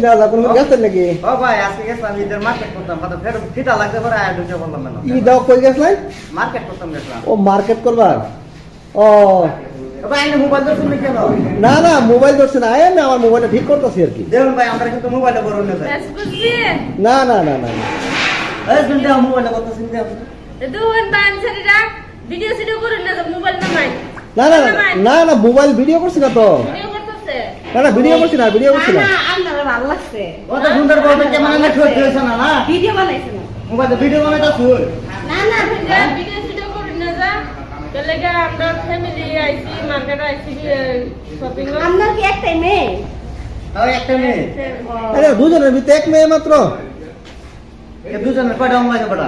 দাদা কোন গেছেন নাকি? ও ভাই আজকে গেছিলাম ঈদের মার্কেট করতাম, কত ফের ফিটা লাগতে পারে আর ঢুকে বললাম না। ই দাও কই গেছলেন? মার্কেট করতাম গেছিলাম। ও মার্কেট করবার। ও ভাই আপনি মোবাইল ধরছেন না কেন? না না মোবাইল ধরছেন না, আয় না আমার মোবাইলটা ঠিক করতেছি আর কি। দেখুন ভাই আমরা কিন্তু মোবাইলে বড় না ভাই। না না না না এই কিন্তু মোবাইলে করতেছেন যে দুন বানছরিরা ভিডিও সিডিও করুন না মোবাইল নামাই। না না না না মোবাইল ভিডিও করছি না তো। ভিডিও করতেছে। না না ভিডিও করছি না, ভিডিও করছি না। না আপনার ভালো লাগছে। কত সুন্দর বলতে ক্যামেরা না ঠোঁট দিয়েছ না না? ভিডিও বানাইছেন না। মোবাইলে ভিডিও বানাইতা শুন। না না ভিডিও সিডিও করুন না যা। তেলেগা আমরা ফ্যামিলি আইছি মার্কেট আইছি শপিং এ। আপনার কি একটাই মেয়ে? আর একটা মেয়ে। আরে দুজনের ভিতরে এক মেয়ে মাত্র। এই দুজনের কয়টা অনলাইনে পড়া?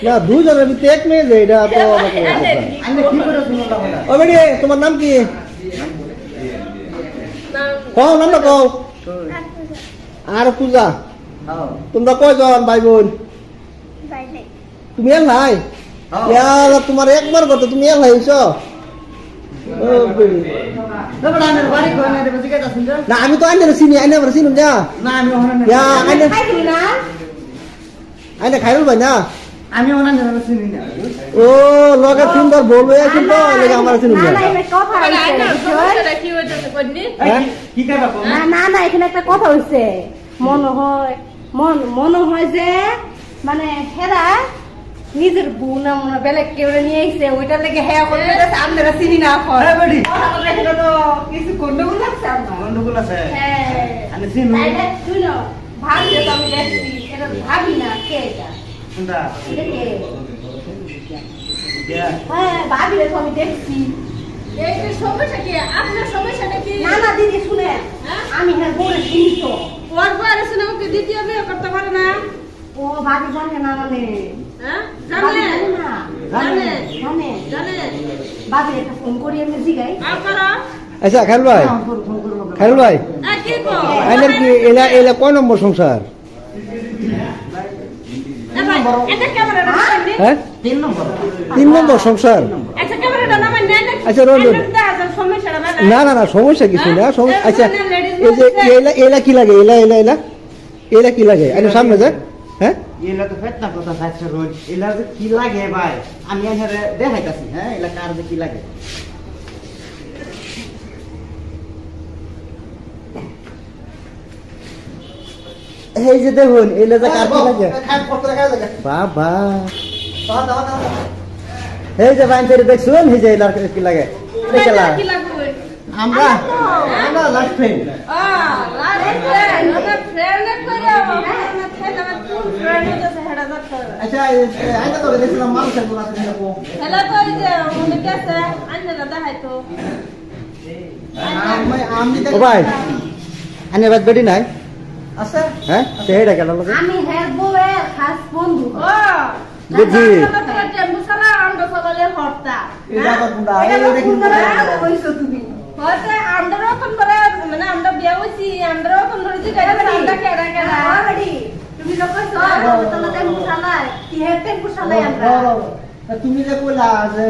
না দুজনের ভিতরে এক মেয়ে যে এটা তো আমাকে আপনি কি করে শুনলাম না? ও বেডি তোমার নাম কি? কও নামটা কও। আর পূজা। হ্যাঁ। তোমরা কয়জন ভাই বোন? ভাই নাই। তুমি এল নাই? তোমার একবার কথা তুমি এল হইছো? বাড়ি কোন রে বেশি কথা শুনছ? না আমি তো আইনে চিনি, আইনে আমরা চিনুম না। না আমি ওখানে ইয়া আইনে খাইবি না? আইনে খাইরুল ভাই না। আমি ওখানে চিনি না। ও লগের সুন্দর বলবে আছেন তো লাগে আমরা চিনুম না না। না এখানে কথা হইছে। কি হইছে কোননি? কি করবা কোন? না এখানে একটা কথা হইছে। মনে হয় যে মানে হেরা নিজের বউ না মনে বেলেগ কেউ নিয়ে আইছে ওইটার লেগে হ্যাঁ করতে যাচ্ছে আপনারা চিনি না এখন আরে বেডি এখানে তো কিছু গন্ডগোল লাগছে আমার গন্ডগোল আছে। হ্যাঁ আমি চিনি। তাইলে শুনো ভাবি তো আমি দেখছি এটা ভাবি না কে এটা কোনটা? এটা কে ইয়া হ্যাঁ ভাবি তো আমি দেখছি এই যে সমস্যা কি আপনার সমস্যাটা কি না দিদি শুনে আমি হ্যাঁ বলে চিনি তো ওর বয়স না ওকে দ্বিতীয় বিয়ে করতে পারে না ও ভাবি জানে না মানে হ্যাঁ ভাবি জানে জানে না জানে জানে জানে ভাবি একটা ফোন করি আমি জিগাই আর করো আচ্ছা খাইরুল ভাই, খাইরুল ভাই কি কো আইনের কি এলা এলা কয় নম্বর সংসার? এটা ক্যামেরাটা নামাই হ্যাঁ 3 নম্বর। 3 নম্বর সংসার। আচ্ছা ক্যামেরাটা নামাই না আচ্ছা, রোল। সমস্যাটা না না না সমস্যা কিছু না। আচ্ছা এই যে এলা কি লাগে? এলা কি লাগে? আইনে সামনে যা। হ্যাঁ এলা তো ফেতনা কথা চাইছে রোজ। এলা যে কি লাগে ভাই আমি এখানে দেখাইতাছি। হ্যাঁ এলা কার যে কি লাগে? এই যে দেখুন এলা যা কার কি লাগে? খান কত টাকা লাগে? বাবা দাও। এই যে বাইন করে দেখছুন এই যে এলার কি লাগে? দেখলা কি লাগবে আমরা লাস্ট ফ্রেন্ড। আচ্ছা আইনা তো দেখছিলাম মানুষের গুণ আছে দেখো। ও ভাই আইনে বাদ বেটি নাই? আছে? হ্যাঁ সেটা কেন লাগে? আমি হ্যাঁ বউয়ের খাস বন্ধু বুঝি এটা তো গুন্ডা এটা এই দেখুন। কইছো তুমি অলরেডি তুমি তো কইছো তোমরা টেম্পু চালায় কি হে টেম্পু চালাই আমরা তুমি যে কইলা যে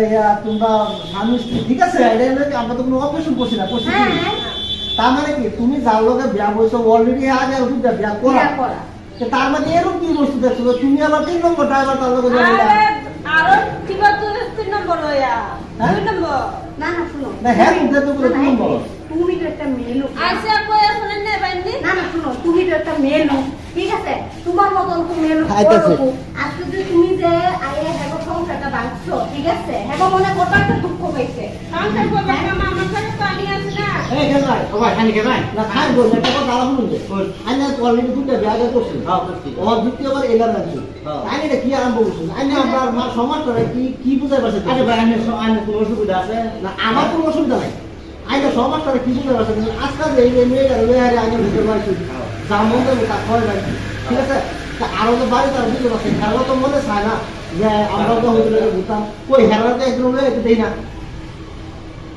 তোমরা স্বামী স্ত্রী ঠিক আছে এটা নাকি আমরা তো কোনো অপারেশন করছি না করছি কি? হ্যাঁ তার মানে কি তুমি যার লোকে বিয়া বলছো অলরেডি আগে ওটা বিয়া করা বিয়া করা। তো তার মানে এরকম কি বস্তু দেখছো যে তুমি আবার 3 নম্বর ড্রাইভার তার লোকে আরো ঠিক আছে 3 নম্বর হইয়া 2 নম্বর না শুনো না হ্যাঁ উঠে তো পুরো 3 নম্বর তুমি তো একটা মেয়ে লোক আইসা কই শুনেন না বাইনি না শুনো তুমি তো একটা মেয়ে লোক ঠিক আছে তোমার মতন তো মেয়ে লোক আইতাছে। আজকে যে তুমি যে আয়ে হেগো সংসারটা বাঁধছো ঠিক আছে হেগো মনে কত একটা দুঃখ পাইছে সংসার করবে মামা আমার কাছে পানি আছে না এই কেন ভাই ও ভাই খানি কে ভাই না খাই বল না কথা দাঁড়া শুনুন যে আইনা অলরেডি দুটো বিয়া আগে করছি হ্যাঁ করছি ও দ্বিতীয়বার এলার আছে আইনা এটা কি আরম্ভ করছেন আইনা আপনার মা সমাজ করে কি বুঝাই পারছে আরে ভাই আইনা কোনো অসুবিধা আছে না আমার কোনো অসুবিধা নাই আইনা সমাজ করে কি বুঝাই পারছে আজকাল এই মেয়েটা লয়ে আইনা ভিতরে পাইছি যা মন দেবে তা হয় না ঠিক আছে তা আরো তো বাড়ি তার বুঝতে পারছে খেলা তো মনে চায় না যে আমরা তো হোটেলে ঘুরতাম কই হেরাতে একদম লয়ে একটু দেই না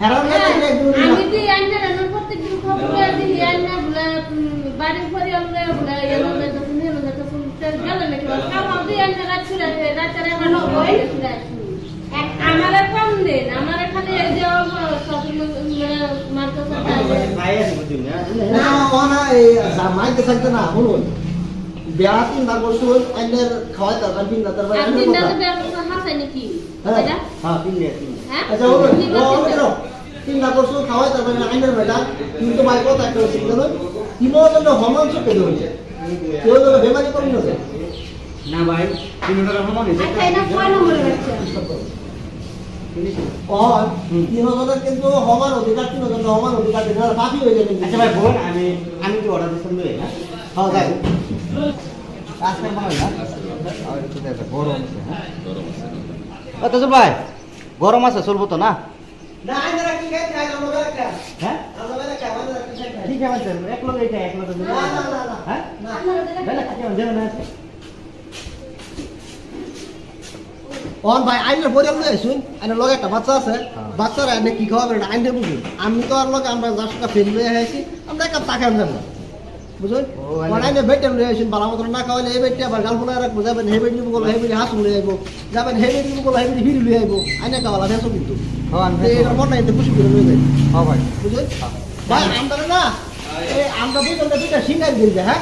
হেরাতে একদম আমি দি আইনা রান্না করতে দিন খবর দিই আইনা বলে বাড়ির পরে আমরা বলে এলো না তো তুমি এলো তো শুনতে গেল নাকি কাম আমি আইনা রাত ছিল রাতে আমরা নয় আমারে কম দেন আমারে খালি এই যে শপিং মার্কেট ভাই আছে বুঝুন না ওনা এই মাইতে থাকতে না শুনুন বিয়া তিন না করছুন আইনের খাওয়াই তার তিন না তার ভাই আর আইনের তিনটা কথা তো বের হাসে নাকি হ্যাঁ এটা হ্যাঁ তিন না তিন হ্যাঁ আচ্ছা ওরা তিন না করছুন খাওয়াই তার ভাই আইনের বেটা কিন্তু ভাই কথা একটা হচ্ছে জানো তিনোর জন্য হমান চুকে হয়েছে কেউ তো বেমারি করি না না ভাই 3 টাকা সমান হইছে আচ্ছা এটা কয় নম্বরে বাচ্চা আর তিন জনের কিন্তু হমান অধিকার তিন জনের হমান অধিকার দিন আর বাকি হয়ে যাবে আচ্ছা ভাই বল আমি কি অর্ডার দিতে লই না হ্যাঁ যাই আজকে মনে হয় না আর একটু দেখো গরম আছে হ্যাঁ গরম আছে তো ভাই গরম আছে চলবো তো না না আইনারা কি খাইতে আইনা মজা রাখা হ্যাঁ আমরা বেলা খাওয়া না কি খাইতে ঠিক আছে এক লোক এটা এক লোক না না না না হ্যাঁ না বেলা কেমন যেন না আছে অন ভাই আইনের বই আমরা আইছুন আইনের লগে একটা বাচ্চা আছে বাচ্চারা আইনে কি খাওয়াবে না আইনে বুঝুন আমি তো আর লগে আমরা যার সাথে ফেল লয়ে আইছি আমরা একটা টাকা আনলাম না বুঝুন আইনে বেটে লয়ে আইছুন বালা মতো না খাওয়ালে এই বেটে আবার গাল ফুলা রাখবো যাবেন হে বেটে বলে হে বেটে হাসু লয়ে আইবো যাবেন হে বেটে বলে হে বেটে হিরি লয়ে আইবো আইনে খাওয়ালা ফেসো কিন্তু হ্যাঁ আমি এই মন নাই খুশি করে লয়ে যাই হ্যাঁ ভাই বুঝুন ভাই আমরা না এই আমরা দুইটা শিখাই দিই হ্যাঁ